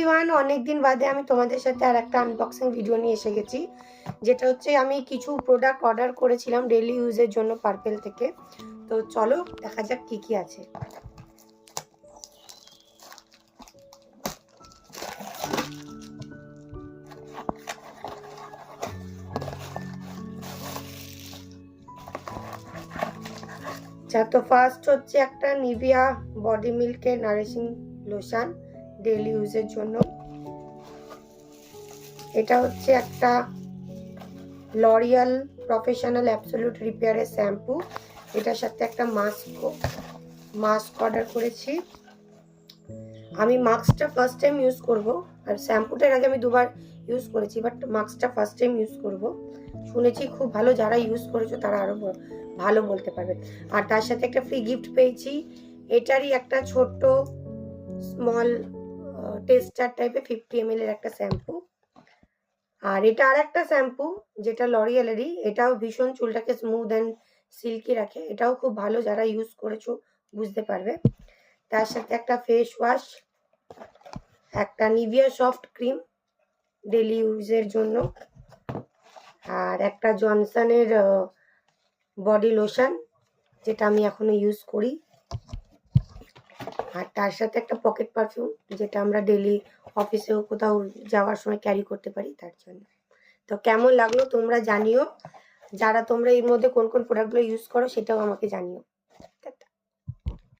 Everyone, অনেকদিন বাদে আমি তোমাদের সাথে আর একটা আনবক্সিং ভিডিও নিয়ে এসে গেছি। যেটা হচ্ছে আমি কিছু প্রোডাক্ট অর্ডার করেছিলাম ডেইলি ইউজের জন্য পার্পেল থেকে। তো চলো দেখা যাক কি কি আছে। তো ফার্স্ট হচ্ছে একটা নিভিয়া বডি মিল্কের নারিশিং লোশন ডেইলি ইউজের জন্য। এটা হচ্ছে একটা লরিয়াল প্রফেশনাল অ্যাবসলিউট রিপেয়ারের শ্যাম্পু। এটার সাথে একটা মাস্ক অর্ডার করেছি। আমি মাস্কটা ফার্স্ট টাইম ইউজ করব, আর শ্যাম্পুটার আগে আমি দুবার ইউজ করেছি, বাট মাস্কটা ফার্স্ট টাইম ইউজ করব। শুনেছি খুব ভালো, যারা ইউজ করেছো তারা আরো ভালো বলতে পারবে। আর তার সাথে একটা ফ্রি গিফট পেয়েছি, এটারই একটা ছোট্ট স্মল টেস্টার টাইপের 50 ml এর একটা শ্যাম্পু। আর এটা আর একটা শ্যাম্পু যেটা লরিয়ালেরই, এটাও ভীষণ চুলটাকে স্মুথ অ্যান্ড সিল্কি রাখে, এটাও খুব ভালো, যারা ইউজ করেছো বুঝতে পারবে। তার সাথে একটা ফেস ওয়াশ, একটা নিভিয়া সফট ক্রিম ডেলি ইউজের জন্য, আর একটা জনসনের বডি লোশন যেটা আমি এখনো ইউজ করি, আর তার সাথে একটা পকেট পারফিউম যেটা আমরা ডেলি অফিসেও কোথাও যাওয়ার সময় ক্যারি করতে পারি তার জন্য। তো কেমন লাগলো তোমরা জানিও, যারা তোমরা এর মধ্যে কোন কোন প্রোডাক্টগুলো ইউজ করো সেটাও আমাকে জানিও।